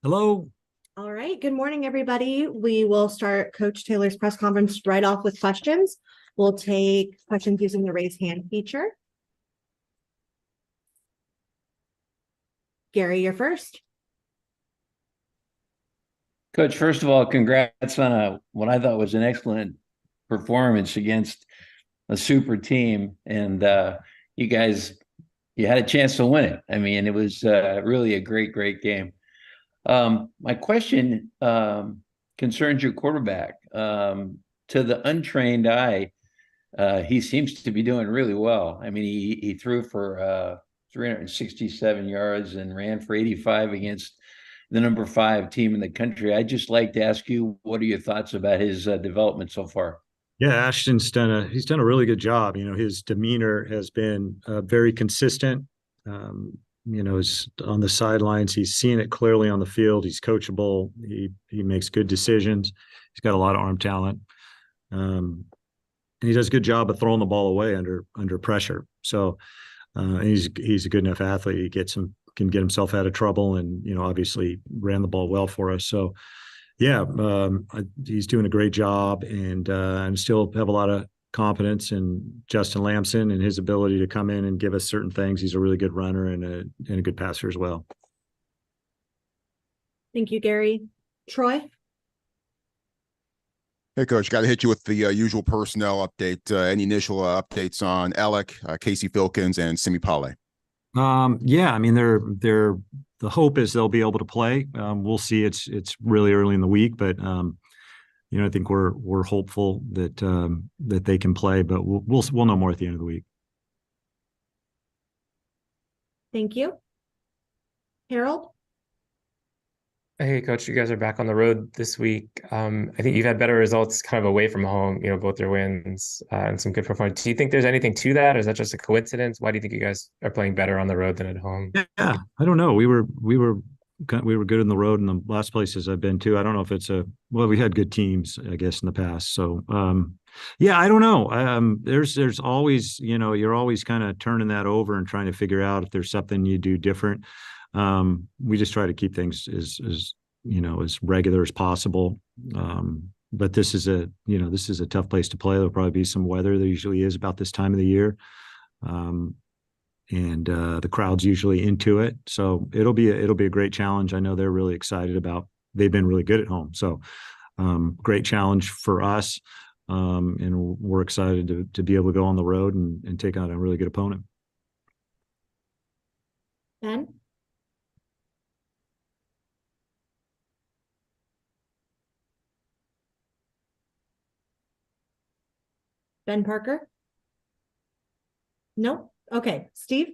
Hello. All right. Good morning, everybody. We will start Coach Taylor's press conference right off with questions. We'll take questions using the raise hand feature. Gary, you're first. Coach, first of all, congrats on what I thought was an excellent performance against a super team. And you guys, you had a chance to win it. I mean, it was really a great game. My question concerns your quarterback. To the untrained eye, he seems to be doing really well. I mean, he threw for 367 yards and ran for 85 against the number 5 team in the country. I'd just like to ask you, what are your thoughts about his development so far? Yeah, Ashton's he's done a really good job. His demeanor has been very consistent. Is on the sidelines. He's seeing it clearly on the field. He's coachable. He makes good decisions. He's got a lot of arm talent. And he does a good job of throwing the ball away under pressure. So he's a good enough athlete. He can get himself out of trouble, and obviously ran the ball well for us. So yeah, he's doing a great job, and I still have a lot of confidence in Justin Lamson and his ability to come in and give us certain things. He's a really good runner and a good passer as well. Thank you, Gary. Troy? Hey, Coach, got to hit you with the usual personnel update. Any initial updates on Alec, Casey Filkins, and Simi Pale? Yeah, I mean, they're the hope is they'll be able to play. We'll see. It's really early in the week, but I think we're hopeful that that they can play, but we'll know more at the end of the week. Thank you. Harold? Hey, Coach, you guys are back on the road this week. I think you've had better results kind of away from home, both your wins and some good performance. Do you think there's anything to that, or is that just a coincidence? Why do you think you guys are playing better on the road than at home? Yeah, I don't know. We were good in the road in the last places I've been to. I don't know if we had good teams, I guess, in the past. So, yeah, I don't know. There's always, you're always kind of turning that over and trying to figure out if there's something you do different. We just try to keep things as regular as possible. But this is a tough place to play. There'll probably be some weather. There usually is about this time of the year. And the crowd's usually into it. So it'll be a great challenge. I know they're really excited they've been really good at home. So, great challenge for us. And we're excited to be able to go on the road and take on a really good opponent. Ben? Ben Parker? No? Okay. Steve?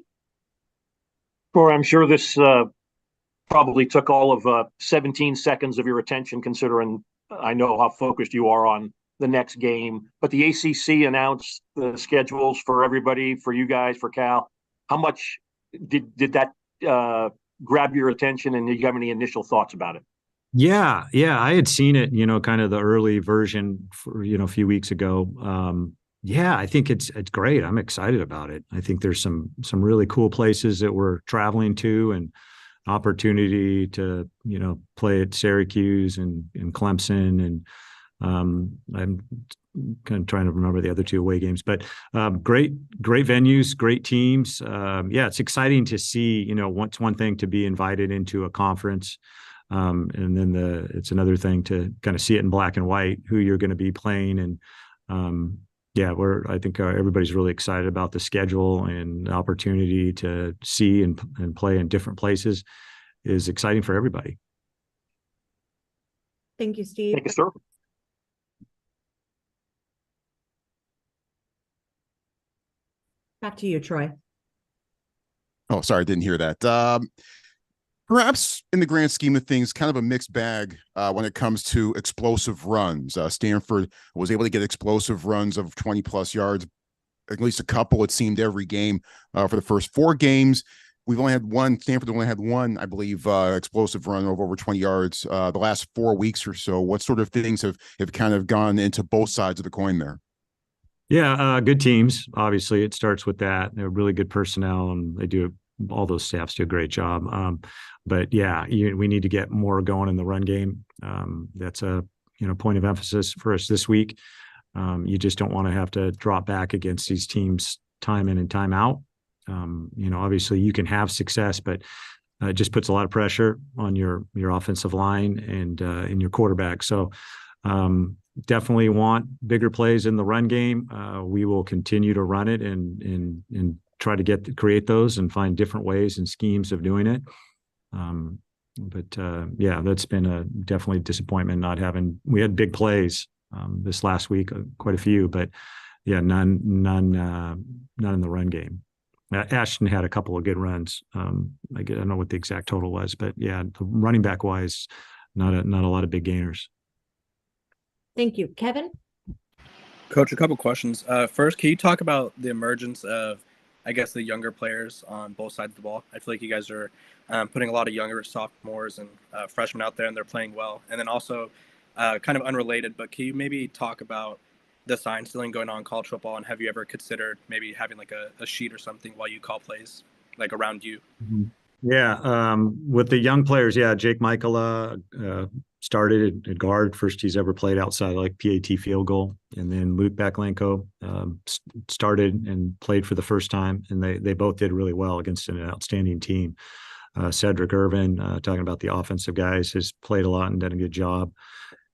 Sure, I'm sure this probably took all of 17 seconds of your attention, considering I know how focused you are on the next game. But the ACC announced the schedules for everybody, for you guys, for Cal. How much did that grab your attention, and did you have any initial thoughts about it? Yeah, I had seen it, kind of the early version for, a few weeks ago. Yeah, I think it's great. I'm excited about it. I think there's some really cool places that we're traveling to, and opportunity to, play at Syracuse and Clemson. And I'm kind of trying to remember the other 2 away games, but great venues, great teams. Yeah, it's exciting to see, it's one thing to be invited into a conference. And then it's another thing to kind of see it in black and white, who you're going to be playing. And yeah, I think everybody's really excited about the schedule, and the opportunity to see and play in different places is exciting for everybody. Thank you, Steve. Thank you, sir. Back to you, Troy. Oh, sorry, I didn't hear that. Perhaps in the grand scheme of things, kind of a mixed bag when it comes to explosive runs. Stanford was able to get explosive runs of 20-plus yards, at least a couple, it seemed, every game for the first 4 games. We've only had one. Stanford only had one, I believe, explosive run of over 20 yards the last 4 weeks or so. What sort of things have kind of gone into both sides of the coin there? Yeah, good teams. Obviously, it starts with that. They're really good personnel, and they do all those staffs do a great job. But yeah, we need to get more going in the run game. That's a point of emphasis for us this week. You just don't want to have to drop back against these teams time in and time out. Obviously you can have success, but it just puts a lot of pressure on your offensive line and your quarterback. So definitely want bigger plays in the run game. We will continue to run it and try to create those and find different ways and schemes of doing it. Yeah, that's been definitely a disappointment not having. We had big plays this last week, quite a few, but yeah, none in the run game. Ashton had a couple of good runs. I don't know what the exact total was, but yeah, running back wise, not a lot of big gainers. Thank you. Kevin? Coach, a couple questions. First, can you talk about the emergence of, I guess, the younger players on both sides of the ball? I feel like you guys are putting a lot of younger sophomores and freshmen out there, and they're playing well. And then also, kind of unrelated, but can you maybe talk about the sign stealing going on in college football, and have you ever considered maybe having like a sheet or something while you call plays, like around you? Yeah, with the young players, yeah, Jake Michaela started at guard, first he's ever played outside like PAT field goal, and then Luke Baklenko started and played for the first time, and they both did really well against an outstanding team. Cedric Irvin, talking about the offensive guys, has played a lot and done a good job,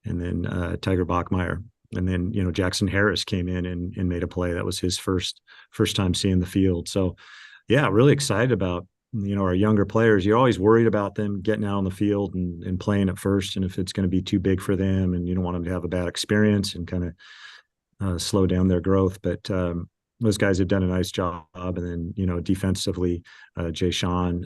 and then Tiger Bachmeyer. And then, Jackson Harris came in and made a play. That was his first time seeing the field. So, yeah, really excited about, our younger players. You're always worried about them getting out on the field and playing at first. And if it's going to be too big for them and you don't want them to have a bad experience and kind of slow down their growth. But those guys have done a nice job. And then, defensively, Jay Sean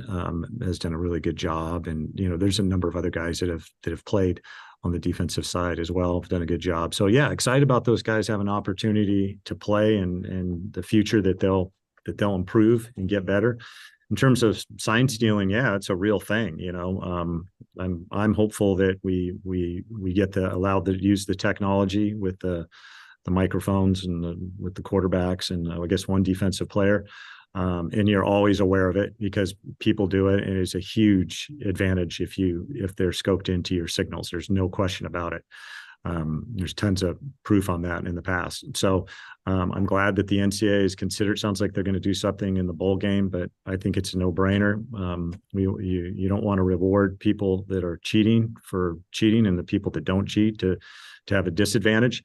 has done a really good job. And, there's a number of other guys that have played on the defensive side as well, have done a good job. So yeah, excited about those guys having an opportunity to play and the future that they'll improve and get better. In terms of sign stealing, yeah, it's a real thing. I'm hopeful that we get allowed to use the technology with the microphones and with the quarterbacks and I guess one defensive player. And you're always aware of it because people do it, and it's a huge advantage if they're scoped into your signals. There's no question about it. There's tons of proof on that in the past. So I'm glad that the NCAA is considered. Sounds like they're going to do something in the bowl game, but I think it's a no-brainer. You don't want to reward people that are cheating for cheating, and the people that don't cheat to have a disadvantage.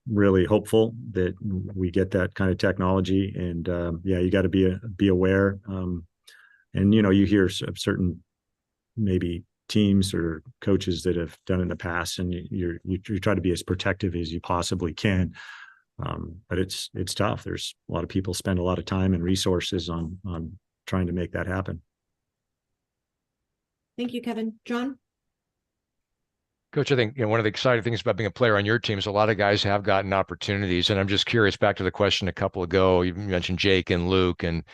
Really hopeful that we get that kind of technology, and yeah, you got to be aware. And you hear of certain maybe teams or coaches that have done it in the past, and you try to be as protective as you possibly can. But it's tough. There's a lot of people spend a lot of time and resources on trying to make that happen. Thank you, Kevin. John? Coach, I think one of the exciting things about being a player on your team is a lot of guys have gotten opportunities, and I'm just curious. Back to the question a couple ago, you mentioned Jake and Luke and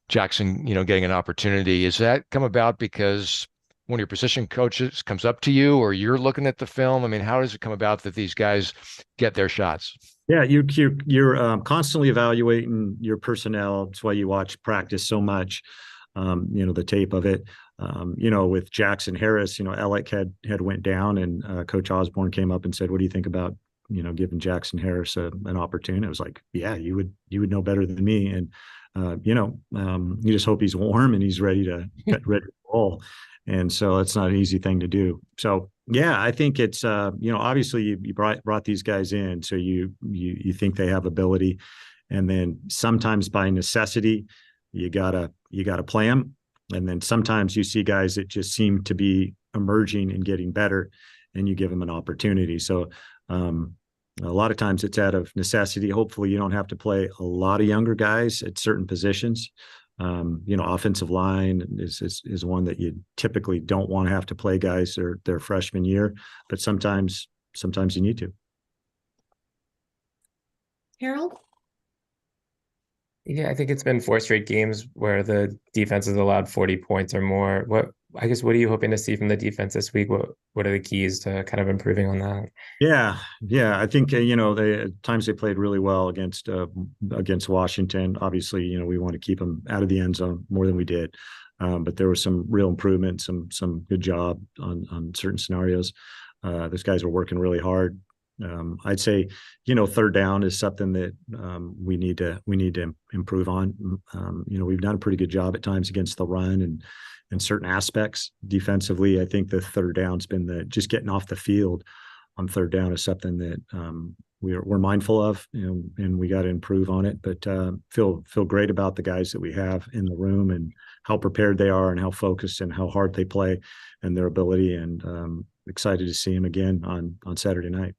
Jackson, getting an opportunity. Is that come about because one of your position coaches comes up to you, or you're looking at the film? I mean, how does it come about that these guys get their shots? Yeah, you're constantly evaluating your personnel. That's why you watch practice so much. The tape of it. With Jackson Harris, Alec had went down, and Coach Osborne came up and said, "What do you think about giving Jackson Harris an opportunity?" I was like, "Yeah, you would know better than me." And you just hope he's warm and he's ready to roll. And so it's not an easy thing to do. So yeah, I think it's obviously you brought these guys in, so you think they have ability, and then sometimes by necessity you gotta play them. And then sometimes you see guys that just seem to be emerging and getting better, and you give them an opportunity. So a lot of times it's out of necessity. Hopefully you don't have to play a lot of younger guys at certain positions. Offensive line is one that you typically don't want to have to play guys their freshman year, but sometimes you need to. Harold? Yeah, I think it's been 4 straight games where the defense has allowed 40 points or more. I guess, what are you hoping to see from the defense this week? What are the keys to kind of improving on that? Yeah. I think they at times they played really well against Washington. Obviously, we want to keep them out of the end zone more than we did, but there was some real improvement, some good job on certain scenarios. Those guys are working really hard. I'd say, third down is something that we need to improve on. We've done a pretty good job at times against the run and in certain aspects defensively. I think the third down's been just getting off the field on third down is something that we're mindful of, and we got to improve on it. But feel great about the guys that we have in the room and how prepared they are and how focused and how hard they play and their ability. And excited to see them again on Saturday night.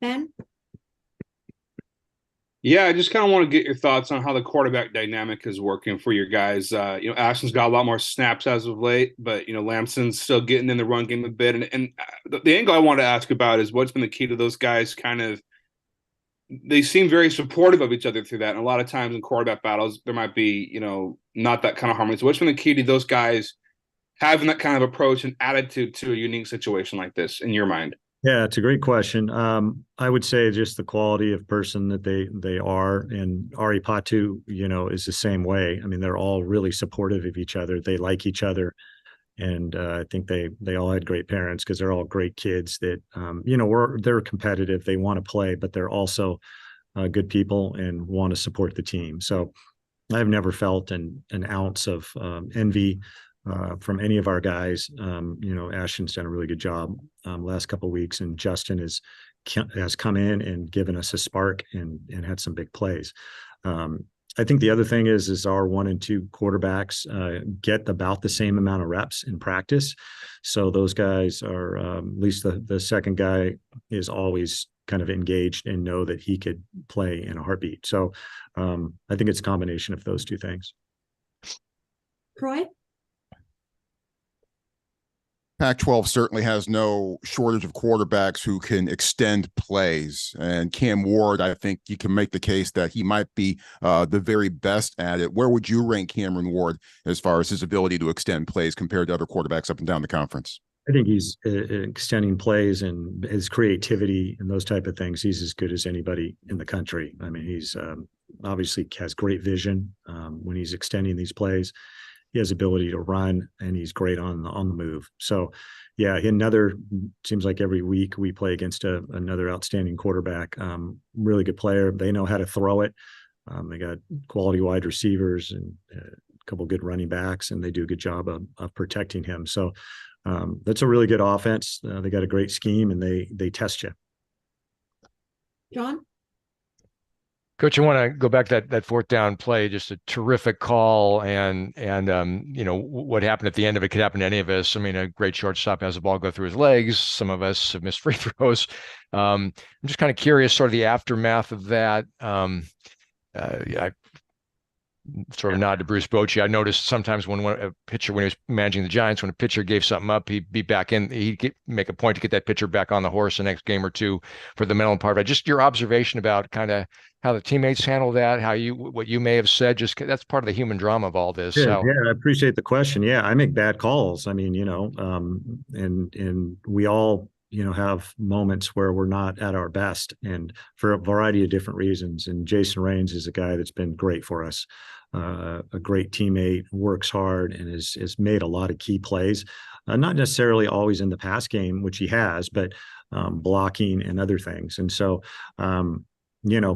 Ben? Yeah, I just kind of want to get your thoughts on how the quarterback dynamic is working for your guys. Ashton's got a lot more snaps as of late, but Lamson's still getting in the run game a bit. And the angle I want to ask about is what's been the key to those guys they seem very supportive of each other through that. And a lot of times in quarterback battles, there might be, not that kind of harmony. So what's been the key to those guys having that kind of approach and attitude to a unique situation like this in your mind? Yeah, it's a great question. I would say just the quality of person that they are, and Ari Patu, is the same way. I mean, they're all really supportive of each other. They like each other, and I think they all had great parents because they're all great kids that they're competitive. They want to play, but they're also good people and want to support the team. So I've never felt an ounce of envy from any of our guys. Ashton's done a really good job last couple of weeks, and Justin has come in and given us a spark and had some big plays. I think the other thing is our 1 and 2 quarterbacks get about the same amount of reps in practice. So those guys are, at least the second guy is always kind of engaged and know that he could play in a heartbeat. So I think it's a combination of those two things. Troy? Pac-12 certainly has no shortage of quarterbacks who can extend plays. And Cam Ward, I think you can make the case that he might be the very best at it. Where would you rank Cameron Ward as far as his ability to extend plays compared to other quarterbacks up and down the conference? I think he's extending plays and his creativity and those type of things. He's as good as anybody in the country. I mean, he's obviously has great vision when he's extending these plays. He has ability to run, and he's great on the move. So, yeah, seems like every week we play against another outstanding quarterback. Really good player. They know how to throw it. They got quality wide receivers and a couple good running backs, and they do a good job of protecting him. So that's a really good offense. They got a great scheme, and they test you. John? Coach, I want to go back to that fourth down play, just a terrific call. And what happened at the end of it could happen to any of us. I mean, a great shortstop has the ball go through his legs. Some of us have missed free throws. I'm just kind of curious, sort of the aftermath of that. I sort of nod to Bruce Bochy. I noticed sometimes when a pitcher, when he was managing the Giants, when a pitcher gave something up, he'd be back in. He'd make a point to get that pitcher back on the horse the next game or two for the mental part of it. Just your observation about kind of how the teammates handle that, what you may have said. Just that's part of the human drama of all this. Yeah, I appreciate the question. Yeah, I make bad calls. I mean, and we all have moments where we're not at our best, and for a variety of different reasons. And Jason Raines is a guy that's been great for us, a great teammate, works hard, and has made a lot of key plays. Not necessarily always in the pass game, which he has, but blocking and other things. And so,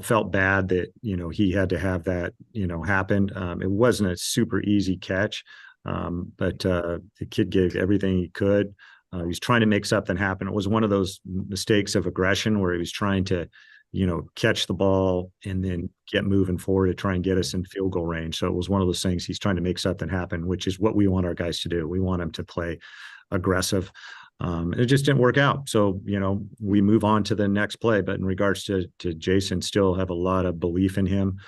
felt bad that, he had to have that, happen. It wasn't a super easy catch, but the kid gave everything he could. He was trying to make something happen. It was one of those mistakes of aggression where he was trying to, catch the ball and then get moving forward to try and get us in field goal range. So it was one of those things. He's trying to make something happen, which is what we want our guys to do. We want them to play aggressive. It just didn't work out. So, we move on to the next play. But in regards to Jason, still have a lot of belief in him.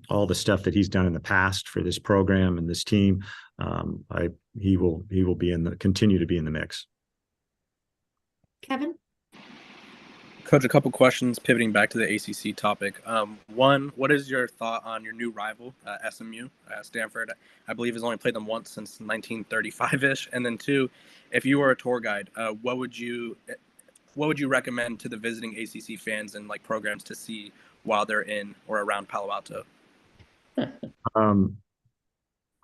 All the stuff that he's done in the past for this program and this team, he will continue to be in the mix. Kevin? Coach, a couple questions pivoting back to the ACC topic. One, what is your thought on your new rival, SMU? Stanford, I believe, has only played them once since 1935-ish. And then two, if you were a tour guide, what would you recommend to the visiting ACC fans and like programs to see while they're in or around Palo Alto? Um,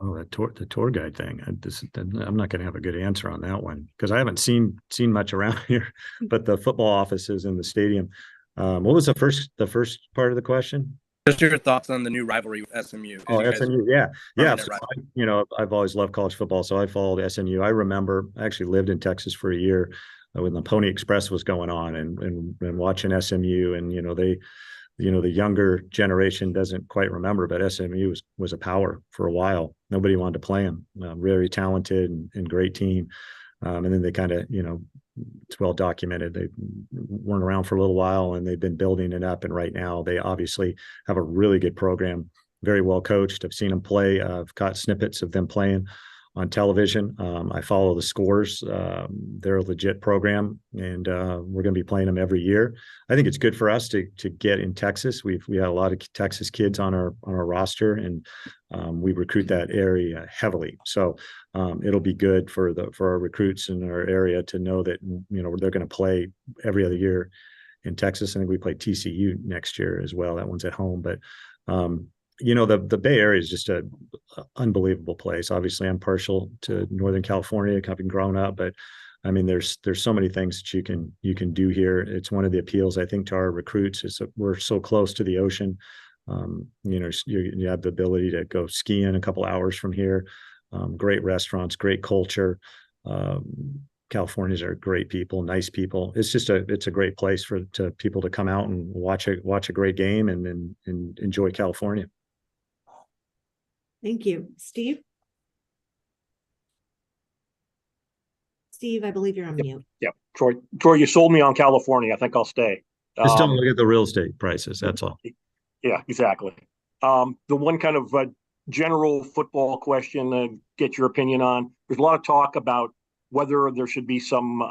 Oh, the tour guide thing. I'm not going to have a good answer on that one because I haven't seen much around here. But the football offices in the stadium. What was the first part of the question? Just your thoughts on the new rivalry with SMU. Oh, SMU, yeah. So I've always loved college football, so I followed SMU. I remember I actually lived in Texas for a year when the Pony Express was going on, and watching SMU, and the younger generation doesn't quite remember, but SMU was a power for a while. Nobody wanted to play them. Very talented and great team. And then they kind of, it's well documented. They weren't around for a little while, and they've been building it up. And right now they obviously have a really good program, very well coached. I've seen them play. I've caught snippets of them playing on television. I follow the scores. They're a legit program, and we're going to be playing them every year. I think it's good for us to get in Texas. We had a lot of Texas kids on our roster, and we recruit that area heavily. So it'll be good for our recruits in our area to know that they're going to play every other year in Texas. I think we play TCU next year as well. That one's at home, but the Bay Area is just a unbelievable place. Obviously, I'm partial to Northern California, having grown up, but I mean, there's so many things that you can do here. It's one of the appeals, I think, to our recruits is that we're so close to the ocean. You have the ability to go skiing a couple hours from here. Great restaurants, great culture. Californians are great people, nice people. It's a great place to people to come out and watch a great game and enjoy California. Thank you. Steve? Steve, I believe you're on mute. Yep. Troy, you sold me on California. I think I'll stay. Just don't look at the real estate prices. That's all. Yeah, exactly. The one kind of general football question, get your opinion on. There's a lot of talk about whether there should be some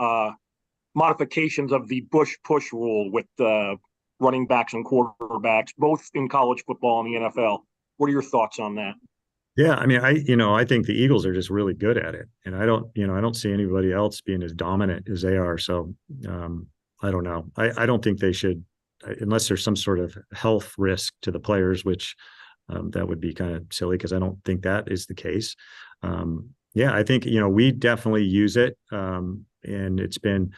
modifications of the push rule with running backs and quarterbacks, both in college football and the NFL. What are your thoughts on that? Yeah, I mean, I think the Eagles are just really good at it, and I don't see anybody else being as dominant as they are. So I don't know. I don't think they should, unless there's some sort of health risk to the players, which that would be kind of silly because I don't think that is the case. Yeah, I think we definitely use it, and it's been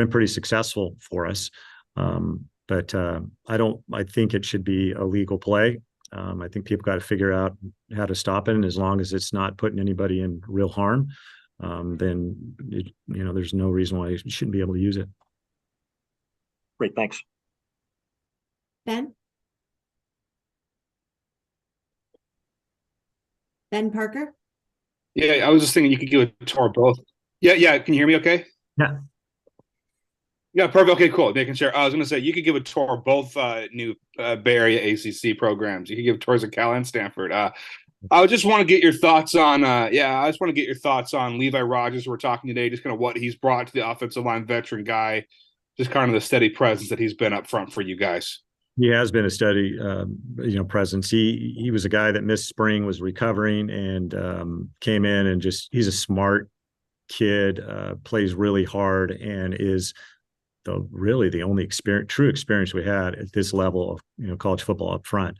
pretty successful for us. But I think it should be a legal play. I think people got to figure out how to stop it, and as long as it's not putting anybody in real harm, then there's no reason why you shouldn't be able to use it. Great, thanks. Ben Parker? Yeah, I was just thinking you could give a tour of both. Yeah. Can you hear me okay? Yeah. Yeah, perfect. Okay, cool. Making sure. I was going to say you could give a tour of both new Bay Area ACC programs. You could give tours of Cal and Stanford. I just want to get your thoughts on. I just want to get your thoughts on Levi Rogers. We're talking today, just kind of what he's brought to the offensive line, veteran guy, just kind of the steady presence that he's been up front for you guys. He has been a steady, presence. He was a guy that missed spring, was recovering, and came in and he's a smart kid, plays really hard, and is really the only true experience we had at this level of college football up front.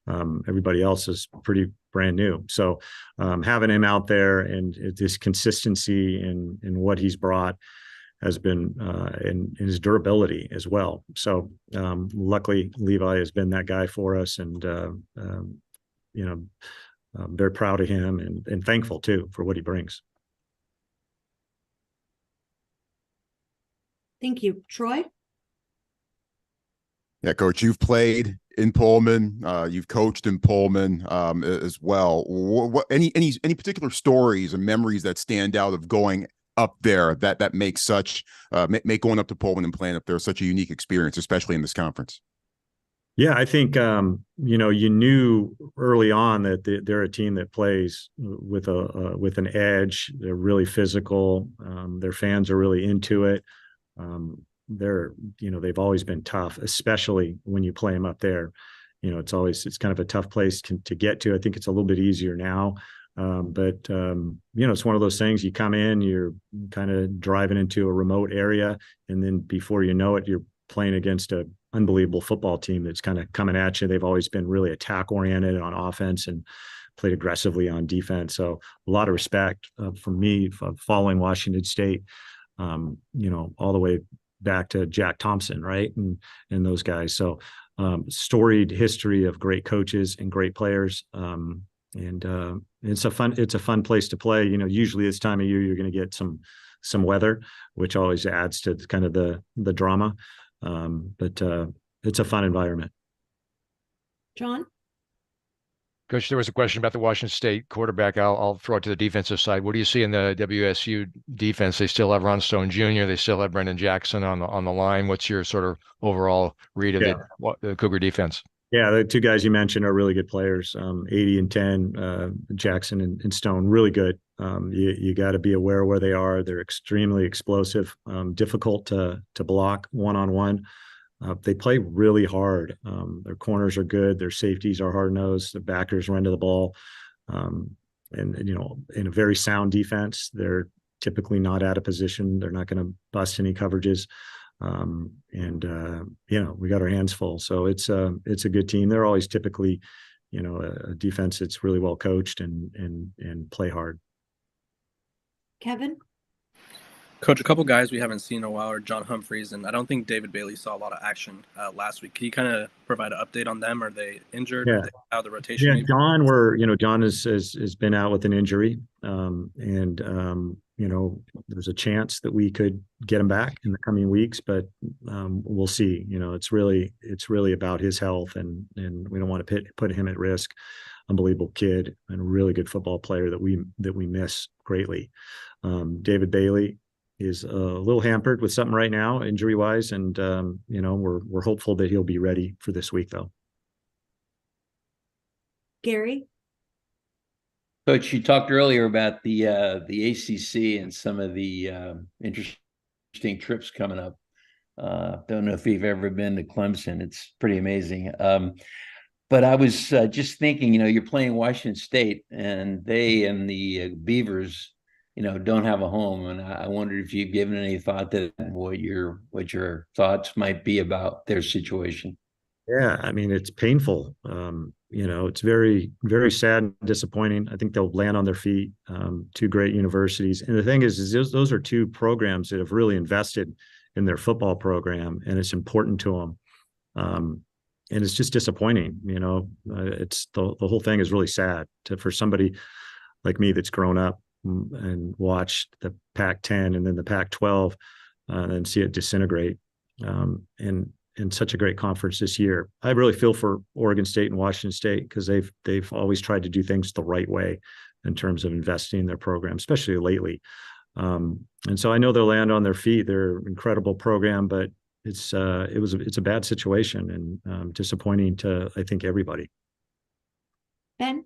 Everybody else is pretty brand new. So having him out there and this consistency in what he's brought has been in his durability as well. So luckily Levi has been that guy for us, and I'm very proud of him and thankful too for what he brings. Thank you. Troy? Yeah, Coach, you've played in Pullman, you've coached in Pullman as well. What any particular stories and memories that stand out of going up there that make going up to Pullman and playing up there such a unique experience, especially in this conference? Yeah, I think you knew early on that they're a team that plays with an edge. They're really physical. Their fans are really into it. they're, they've always been tough, especially when you play them up there. It's kind of a tough place to get to. I think it's a little bit easier now. But it's one of those things. You come in, you're kind of driving into a remote area, and then before you know it, you're playing against an unbelievable football team that's kind of coming at you. They've always been really attack oriented on offense and played aggressively on defense. So a lot of respect from me following Washington State, all the way back to Jack Thompson, right? And those guys. So storied history of great coaches and great players. And it's a fun place to play. Usually this time of year, you're going to get some weather, which always adds to kind of the drama. But it's a fun environment. John? Coach, there was a question about the Washington State quarterback. I'll throw it to the defensive side. What do you see in the WSU defense? They still have Ron Stone Jr. They still have Brendan Jackson on the line. What's your sort of overall read of the Cougar defense? Yeah, the two guys you mentioned are really good players. 80 and 10, Jackson and Stone, really good. You got to be aware where they are. They're extremely explosive, difficult to block one-on-one. They play really hard. Their corners are good. Their safeties are hard-nosed. The backers run to the ball. And in a very sound defense, they're typically not out of position. They're not going to bust any coverages. We got our hands full. So it's a good team. They're always typically, a defense that's really well coached and play hard. Kevin? Coach, a couple guys we haven't seen in a while are John Humphreys, and I don't think David Bailey saw a lot of action last week. Can you kind of provide an update on them? Are they injured? Yeah. Are they out of the rotation? Yeah, John, John has been out with an injury, there's a chance that we could get him back in the coming weeks, but we'll see. It's really about his health, and we don't want to put him at risk. Unbelievable kid and a really good football player that we miss greatly. David Bailey is a little hampered with something right now, injury wise, and we're hopeful that he'll be ready for this week, though. Gary? Coach, you talked earlier about the ACC and some of the interesting trips coming up. Don't know if you've ever been to Clemson. It's pretty amazing. But I was just thinking, you're playing Washington State, and they and the Beavers, don't have a home. And I wondered if you've given any thought to that, what your thoughts might be about their situation. Yeah, I mean, it's painful. It's very, very sad and disappointing. I think they'll land on their feet. Two great universities. And the thing is those are two programs that have really invested in their football program, and it's important to them. And it's just disappointing. It's the whole thing is really sad for somebody like me that's grown up and watched the Pac-10 and then the Pac-12 and then see it disintegrate. And such a great conference this year. I really feel for Oregon State and Washington State because they've always tried to do things the right way in terms of investing in their program, especially lately. And so I know they'll land on their feet. They're an incredible program, but it's a bad situation and disappointing to, I think, everybody. Ben?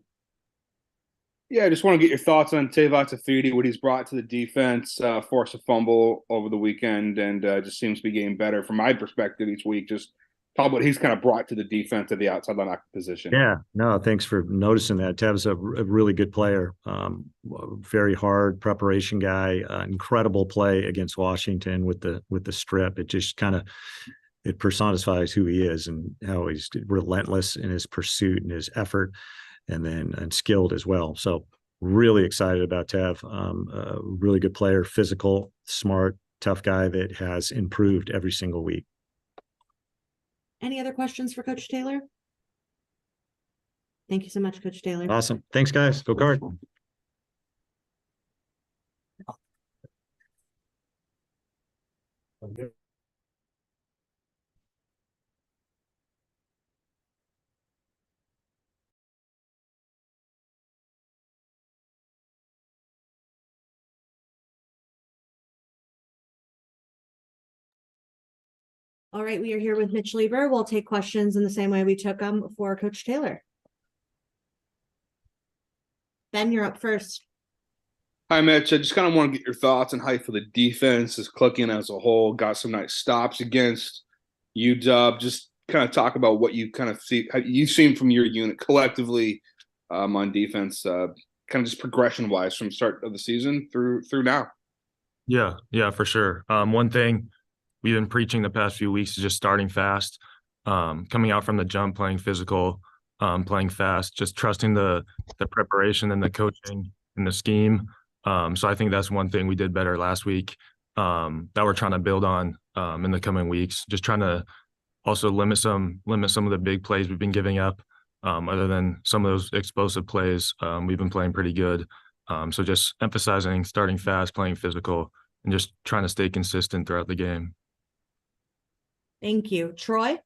Yeah, I just want to get your thoughts on Tavon Tafidi, what he's brought to the defense, forced a fumble over the weekend, and just seems to be getting better from my perspective each week. Just talk about what he's kind of brought to the defense at the outside linebacker position. Yeah, no, thanks for noticing that. Tav's a really good player, very hard preparation guy, incredible play against Washington with the strip. It just kind of it personifies who he is and how he's relentless in his pursuit and his effort. And skilled as well. So really excited about Tav. A really good player, physical, smart, tough guy that has improved every single week. Any other questions for Coach Taylor? Thank you so much, Coach Taylor. Awesome. Thanks, guys. Go Card. All right, we are here with Mitch Leigber. We'll take questions in the same way we took them for Coach Taylor. Ben, you're up first. Hi, Mitch. I just kind of want to get your thoughts on how you feel the defense is clicking as a whole. Got some nice stops against UW. Just kind of talk about what you kind of see, how you've seen from your unit collectively on defense, kind of just progression wise from start of the season through now. Yeah, for sure. One thing we've been preaching the past few weeks is just starting fast, coming out from the jump, playing physical, playing fast, just trusting the preparation and the coaching and the scheme. So I think that's one thing we did better last week, that we're trying to build on in the coming weeks. Just trying to also limit some of the big plays we've been giving up. Other than some of those explosive plays, we've been playing pretty good. So just emphasizing starting fast, playing physical, and just trying to stay consistent throughout the game. Thank you. Troy?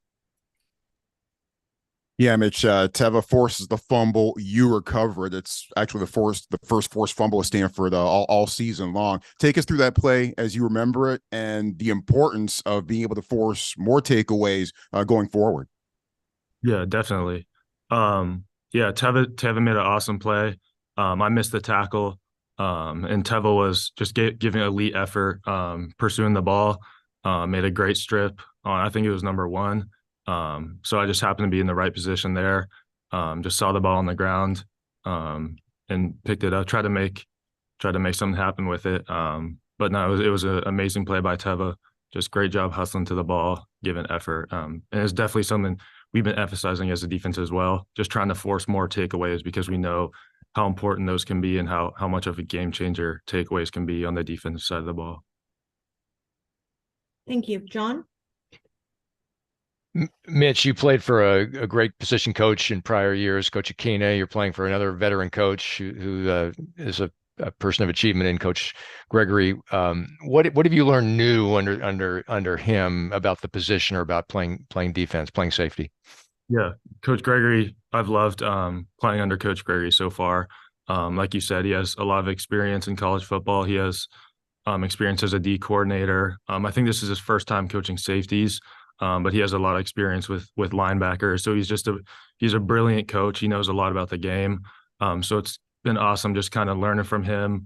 Yeah, Mitch, Teva forces the fumble. You recover it. It's actually the first forced fumble of Stanford all season long. Take us through that play as you remember it and the importance of being able to force more takeaways going forward. Yeah, definitely. Yeah, Teva made an awesome play. I missed the tackle, and Teva was just giving elite effort, pursuing the ball, made a great strip on, I think it was number 1. So I just happened to be in the right position there. Just saw the ball on the ground, and picked it up, tried to make something happen with it. But no, it was an amazing play by Teva. Just great job hustling to the ball, giving effort. And it's definitely something we've been emphasizing as a defense as well, just trying to force more takeaways because we know how important those can be and how much of a game changer takeaways can be on the defensive side of the ball. Thank you. John? Mitch, you played for a great position coach in prior years, Coach Akina. You're playing for another veteran coach who is a person of achievement in Coach Gregory. What have you learned new under him about the position or about playing defense, playing safety? Yeah, Coach Gregory, I've loved playing under Coach Gregory so far. Like you said, he has a lot of experience in college football. He has experience as a D coordinator. I think this is his first time coaching safeties, but he has a lot of experience with linebackers. So he's a brilliant coach. He knows a lot about the game. So it's been awesome just kind of learning from him.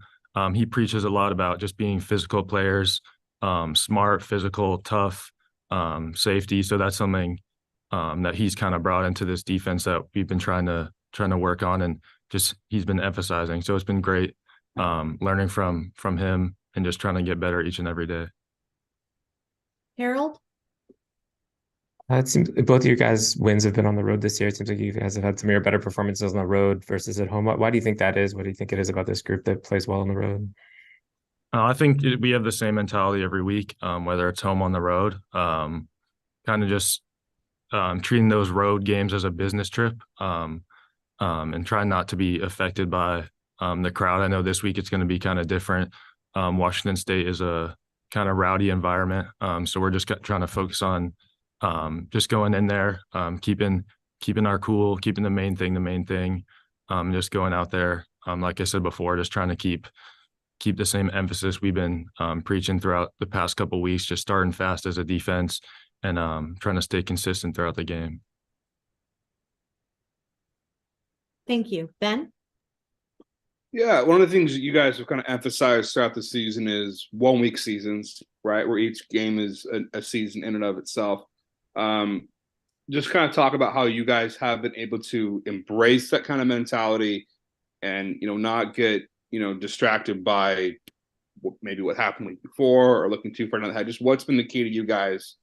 He preaches a lot about just being physical players, smart, physical, tough, safety. So that's something that he's kind of brought into this defense that we've been trying to work on, and just he's been emphasizing. So it's been great learning from him and just trying to get better each and every day. Harold? It seems both of you guys' wins have been on the road this year. It seems like you guys have had some of your better performances on the road versus at home. Why do you think that is? What do you think it is about this group that plays well on the road? I think we have the same mentality every week, whether it's home on the road. Kind of just treating those road games as a business trip, and trying not to be affected by the crowd. I know this week it's going to be kind of different. Washington State is a kind of rowdy environment, so we're just trying to focus on just going in there, keeping our cool, keeping the main thing, just going out there. Like I said before, just trying to keep the same emphasis we've been preaching throughout the past couple of weeks, just starting fast as a defense and trying to stay consistent throughout the game. Thank you. Ben? Yeah, one of the things that you guys have kind of emphasized throughout the season is 1-week seasons, right? Where each game is a season in and of itself. Just kind of talk about how you guys have been able to embrace that kind of mentality and, not get, distracted by maybe what happened the week before or looking too far down the head. Just what's been the key to you guys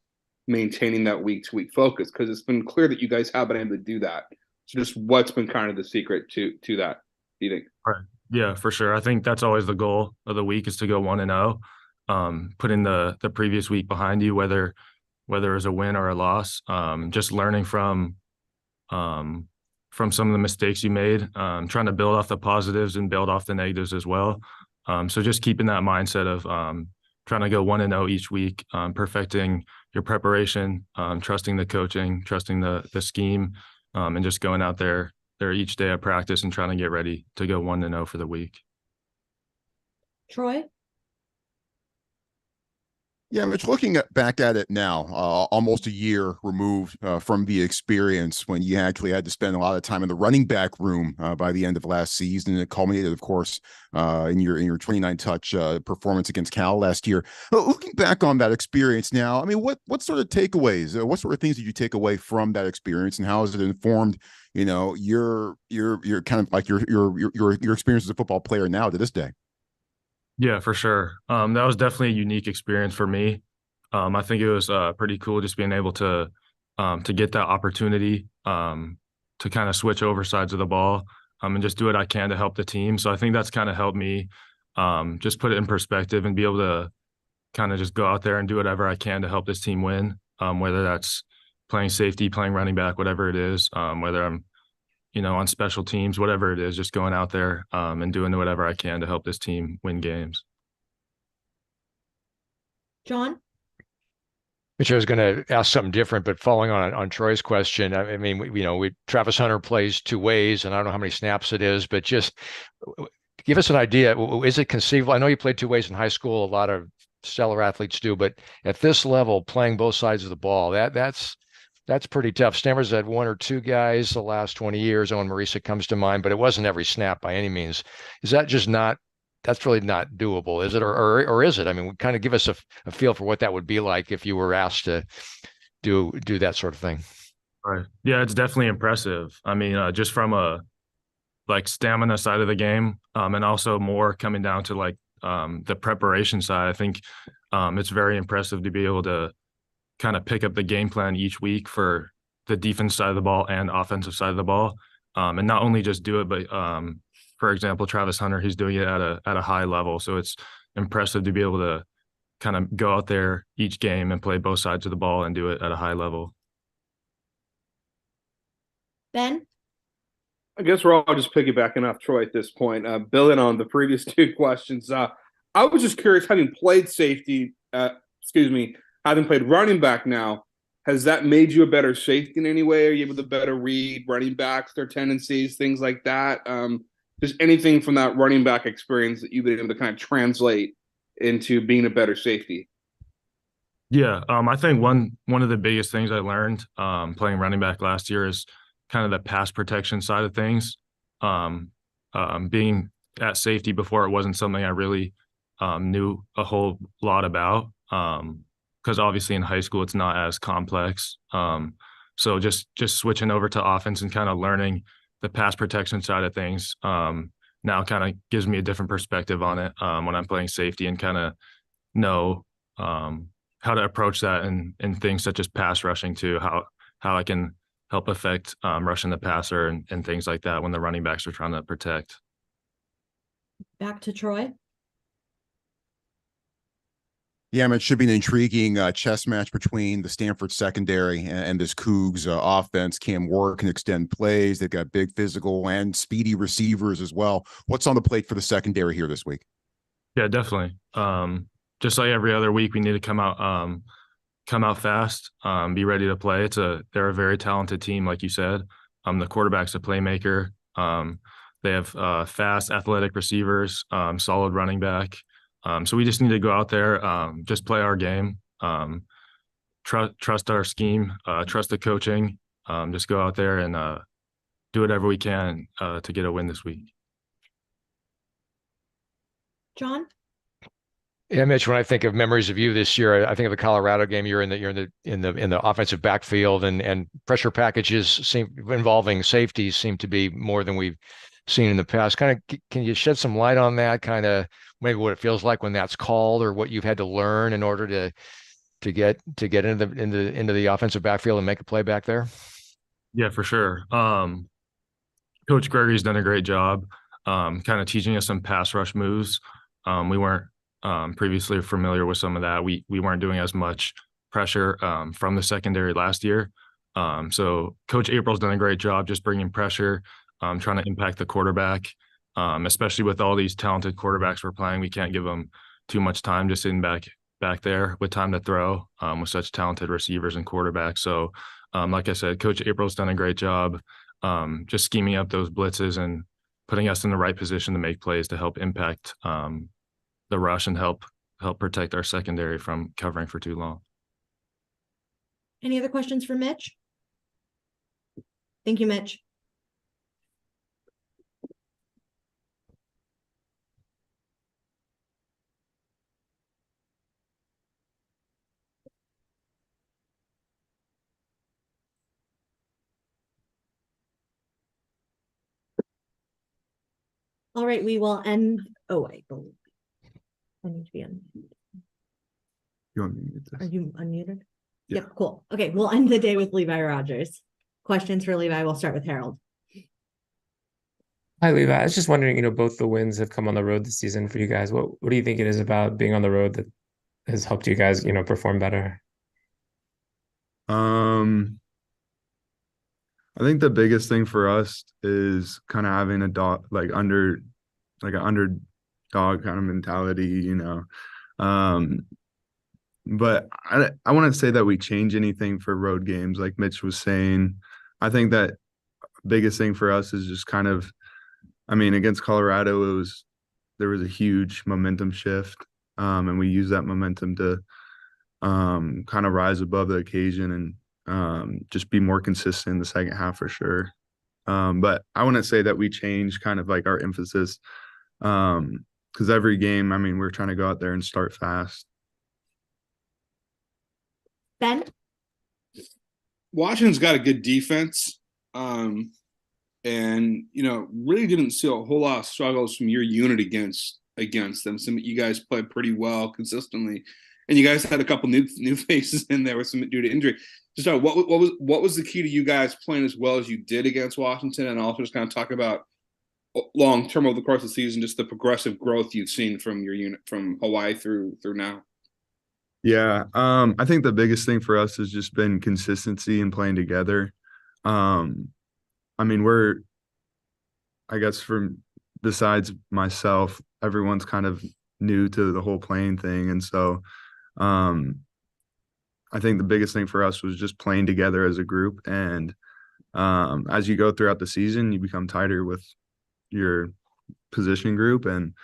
maintaining that week-to-week focus? Because it's been clear that you guys have been able to do that. So just what's been kind of the secret to that, do you think? Right. Yeah, for sure. I think that's always the goal of the week is to go 1-0, putting the previous week behind you, whether it's a win or a loss. Just learning from some of the mistakes you made, trying to build off the positives and build off the negatives as well. So just keeping that mindset of trying to go 1-0 each week, perfecting your preparation, trusting the coaching, trusting the scheme, and just going out there each day of practice and trying to get ready to go 1-0 for the week. Troy? Yeah, Mitch, looking back at it now, almost a year removed from the experience when you actually had to spend a lot of time in the running back room by the end of last season. And it culminated, of course, in your 29 touch performance against Cal last year. Looking back on that experience now, I mean, what sort of takeaways, what sort of things did you take away from that experience, and how has it informed, your kind of like your experience as a football player now to this day? Yeah, for sure. That was definitely a unique experience for me. I think it was pretty cool just being able to get that opportunity to kind of switch over sides of the ball and just do what I can to help the team. So I think that's kind of helped me just put it in perspective and be able to kind of just go out there and do whatever I can to help this team win, whether that's playing safety, playing running back, whatever it is, whether I'm on special teams, whatever it is, just going out there and doing whatever I can to help this team win games. John? Which I was going to ask something different, but following on Troy's question, I mean, we Travis Hunter plays two ways, and I don't know how many snaps it is, but just give us an idea. Is it conceivable? I know you played two ways in high school. A lot of stellar athletes do, but at this level, playing both sides of the ball, that's pretty tough. Stanford's had one or two guys the last 20 years. Owen Marisa comes to mind, but it wasn't every snap by any means. Is that just not? That's really not doable, is it? Or is it? I mean, kind of give us a feel for what that would be like if you were asked to do that sort of thing. Right. Yeah, it's definitely impressive. I mean, just from a like stamina side of the game, and also more coming down to like the preparation side. I think it's very impressive to be able to kind of pick up the game plan each week for the defense side of the ball and offensive side of the ball, and not only just do it, but for example, Travis Hunter, he's doing it at a high level. So it's impressive to be able to kind of go out there each game and play both sides of the ball and do it at a high level. Ben? I guess we're all just piggybacking off Troy at this point. Building on the previous two questions, I was just curious, having played safety, having played running back now, has that made you a better safety in any way? Are you able to better read running backs, their tendencies, things like that? Just anything from that running back experience that you've been able to kind of translate into being a better safety? Yeah, I think one of the biggest things I learned playing running back last year is kind of the pass protection side of things. Being at safety before, it wasn't something I really knew a whole lot about, because obviously in high school it's not as complex. So just switching over to offense and kind of learning the pass protection side of things now kind of gives me a different perspective on it when I'm playing safety, and kind of know how to approach that in things such as pass rushing too, how I can help affect rushing the passer and things like that when the running backs are trying to protect. Back to Troy. Yeah, I mean, it should be an intriguing chess match between the Stanford secondary and this Cougs offense. Cam Ward can extend plays. They've got big physical and speedy receivers as well. What's on the plate for the secondary here this week? Yeah, definitely. Just like every other week, we need to come out fast, be ready to play. They're a very talented team, like you said. The quarterback's a playmaker. They have fast, athletic receivers, solid running back. So we just need to go out there, just play our game, trust our scheme, trust the coaching, just go out there and do whatever we can to get a win this week. John? Yeah, Mitch, when I think of memories of you this year, I think of the Colorado game. You're in the offensive backfield, and pressure packages involving safeties seem to be more than we've seen in the past. Kind of, can you shed some light on that? Kind of maybe what it feels like when that's called, or what you've had to learn in order to get into the offensive backfield and make a play back there? Yeah, for sure. Coach Gregory's done a great job kind of teaching us some pass rush moves. We weren't previously familiar with some of that. We weren't doing as much pressure from the secondary last year. So Coach April's done a great job just bringing pressure, trying to impact the quarterback, especially with all these talented quarterbacks we're playing. We can't give them too much time just sitting back there with time to throw with such talented receivers and quarterbacks. So like I said, Coach April's done a great job just scheming up those blitzes and putting us in the right position to make plays to help impact the rush and help help protect our secondary from covering for too long. Any other questions for Mitch? Thank you, Mitch. All right, we will end. Oh, I need to be unmuted. You want me to mute this? Are you unmuted? Yeah. Yep, cool. Okay, we'll end the day with Levi Rogers. Questions for Levi. We'll start with Harold. Hi, Levi. I was just wondering, both the wins have come on the road this season for you guys. What do you think it is about being on the road that has helped you guys, perform better? I think the biggest thing for us is kind of having a dog like an underdog kind of mentality. But I wouldn't say that we change anything for road games, like Mitch was saying. I think that biggest thing for us is just kind of, against Colorado, there was a huge momentum shift, and we use that momentum to kind of rise above the occasion and just be more consistent in the second half for sure. But I wouldn't say that we change kind of like our emphasis, because every game, we're trying to go out there and start fast. Ben? Washington's got a good defense. And really didn't see a whole lot of struggles from your unit against them. Some you guys played pretty well consistently, and you guys had a couple new faces in there with some due to injury. Just what was the key to you guys playing as well as you did against Washington, and also just kind of talk about long term over the course of the season, just the progressive growth you've seen from your unit from Hawaii through now. Yeah, I think the biggest thing for us has just been consistency and playing together. I guess besides myself, everyone's kind of new to the whole playing thing. And so I think the biggest thing for us was just playing together as a group. And as you go throughout the season, you become tighter with your position group. And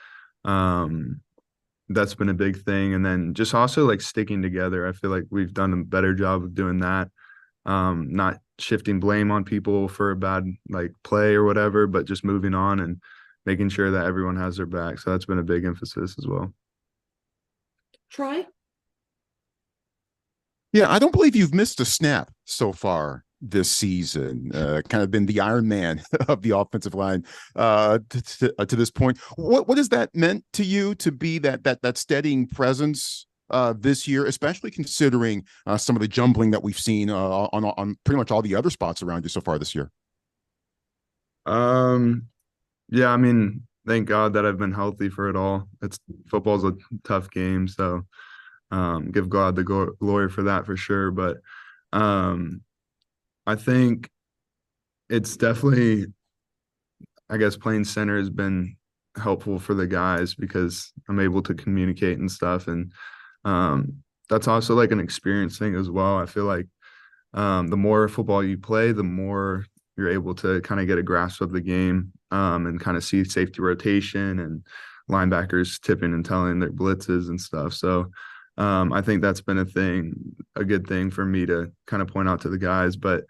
that's been a big thing. And then just also like sticking together. I feel like we've done a better job of doing that. Not shifting blame on people for a bad like play or whatever, but just moving on and making sure that everyone has their back. So that's been a big emphasis as well. Troy? Yeah, I don't believe you've missed a snap so far this season. Kind of been the Iron Man of the offensive line to this point. What has that meant to you to be that steadying presence this year, especially considering some of the jumbling that we've seen on pretty much all the other spots around you so far this year? Yeah, thank God that I've been healthy for it all. Football's a tough game, so give God the glory for that for sure. But I think it's definitely, I guess, playing center has been helpful for the guys because I'm able to communicate and stuff. And that's also like an experience thing as well. I feel like the more football you play, the more you're able to kind of get a grasp of the game and kind of see safety rotation and linebackers tipping and telling their blitzes and stuff. So I think that's been a good thing for me to kind of point out to the guys. But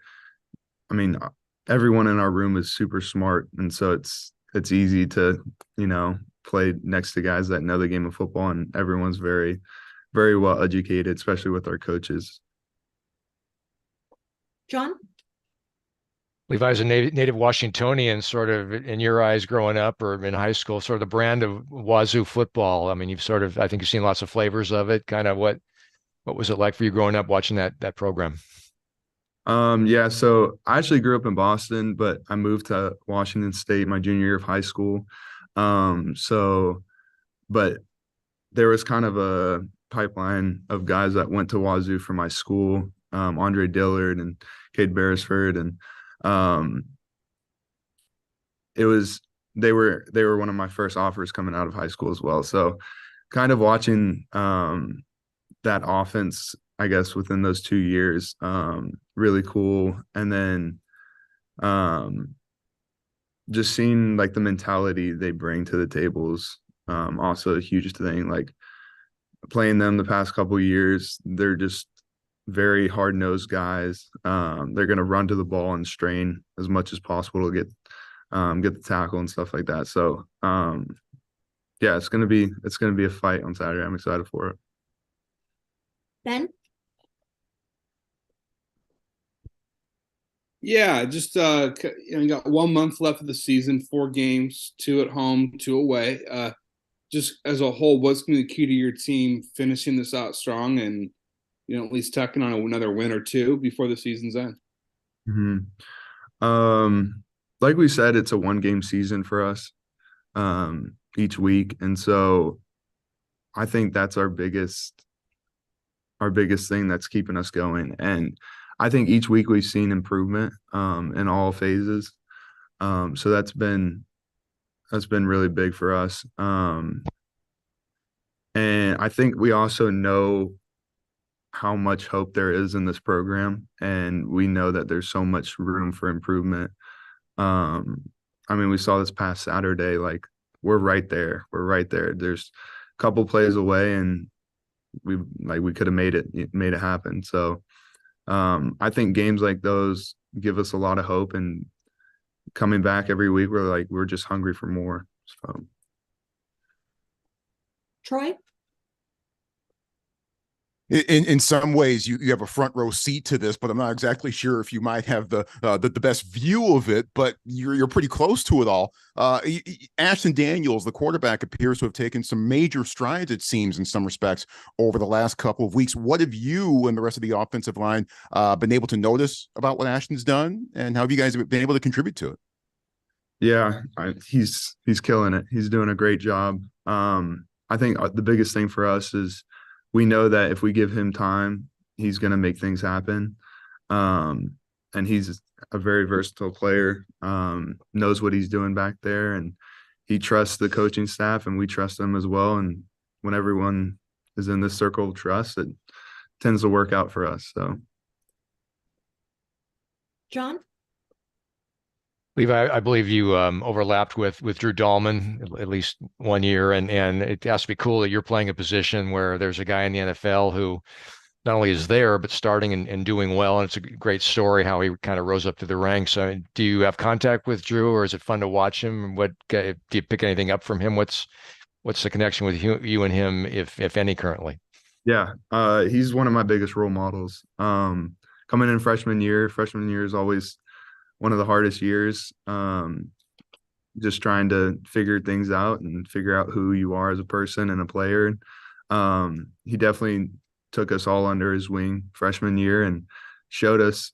everyone in our room is super smart. And so it's easy to, play next to guys that know the game of football, and everyone's very, very well educated, especially with our coaches. John? Levi's a native Washingtonian, sort of in your eyes growing up or in high school, sort of the brand of Wazoo football. I think you've seen lots of flavors of it. Kind of what was it like for you growing up watching that program? Yeah, so I actually grew up in Boston, but I moved to Washington State my junior year of high school. But there was kind of a pipeline of guys that went to Wazoo from my school, Andre Dillard and Cade Beresford, and they were one of my first offers coming out of high school as well. So kind of watching that offense, I guess, within those 2 years, really cool. And then just seeing like the mentality they bring to the tables, also a huge thing. Like playing them the past couple of years. They're just very hard-nosed guys. They're going to run to the ball and strain as much as possible to get the tackle and stuff like that. So yeah, it's gonna be a fight on Saturday. I'm excited for it. Ben? Yeah, just you got 1 month left of the season, 4 games, 2 at home, 2 away. Just as a whole, what's going to be the key to your team finishing this out strong and at least tacking on another win or 2 before the season's end? Like we said, it's a 1-game season for us each week, and so I think that's our biggest thing that's keeping us going. And I think each week we've seen improvement in all phases. So that's been really big for us. And I think we also know how much hope there is in this program, and we know that there's so much room for improvement. I mean, we saw this past Saturday, like we're right there. There's a couple plays away, and we could have made it happen. So I think games like those give us a lot of hope, and coming back every week, we're just hungry for more. So Troy? In some ways, you have a front row seat to this, but I'm not exactly sure if you might have the best view of it. But you're pretty close to it all. Ashton Daniels, the quarterback, appears to have taken some major strides, it seems, in some respects over the last couple of weeks. What have you and the rest of the offensive line been able to notice about what Ashton's done, and how have you guys been able to contribute to it? Yeah, he's killing it. He's doing a great job. I think the biggest thing for us is we know that if we give him time, he's going to make things happen. And he's a very versatile player, knows what he's doing back there, and he trusts the coaching staff, and we trust him as well. And when everyone is in this circle of trust, it tends to work out for us. So, John? Levi, I believe you overlapped with Drew Dahlman at least 1 year, and it has to be cool that you're playing a position where there's a guy in the NFL who not only is there but starting and doing well, and it's a great story how he kind of rose up through the ranks. Do you have contact with Drew, or is it fun to watch him? What do you pick anything up from him? What's the connection with you and him, if any, currently? Yeah, he's one of my biggest role models. Coming in freshman year is always one of the hardest years, just trying to figure things out and figure out who you are as a person and a player. He definitely took us all under his wing freshman year and showed us.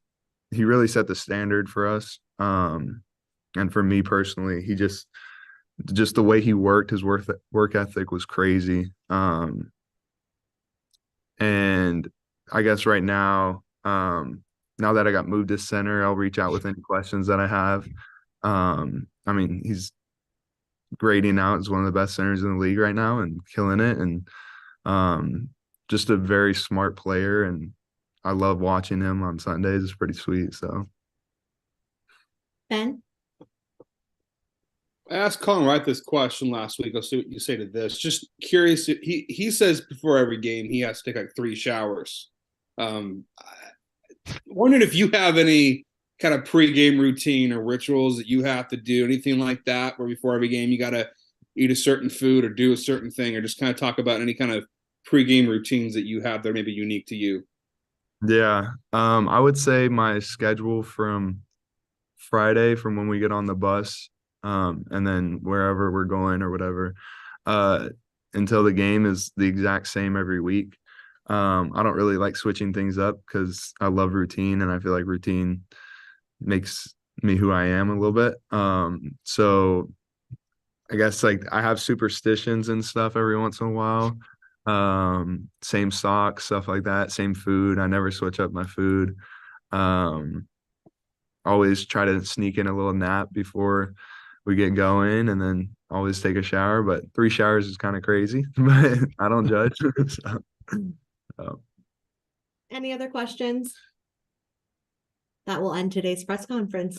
He really set the standard for us. And for me personally, he just the way he worked, his work ethic was crazy. And I guess right now, now that I got moved to center, I'll reach out with any questions that I have. I mean, he's grading out as one of the best centers in the league right now and killing it. And just a very smart player. And I love watching him on Sundays. It's pretty sweet. So, Ben? I asked Colin Wright this question last week. I'll see what you say to this. Just curious. He says before every game he has to take like 3 showers. Wondering if you have any kind of pre-game routine or rituals that you have to do, anything like that, where before every game you got to eat a certain food or do a certain thing, or just kind of talk about any kind of pre-game routines that you have that are maybe unique to you. Yeah, I would say my schedule from Friday, from when we get on the bus, and then wherever we're going or whatever, until the game is the exact same every week. I don't really like switching things up because I love routine, and I feel like routine makes me who I am a little bit. So I guess like I have superstitions and stuff every once in a while. Same socks, stuff like that, same food. I never switch up my food. Always try to sneak in a little nap before we get going, and then always take a shower. But 3 showers is kind of crazy, but I don't judge. So. Any other questions? That will end today's press conference.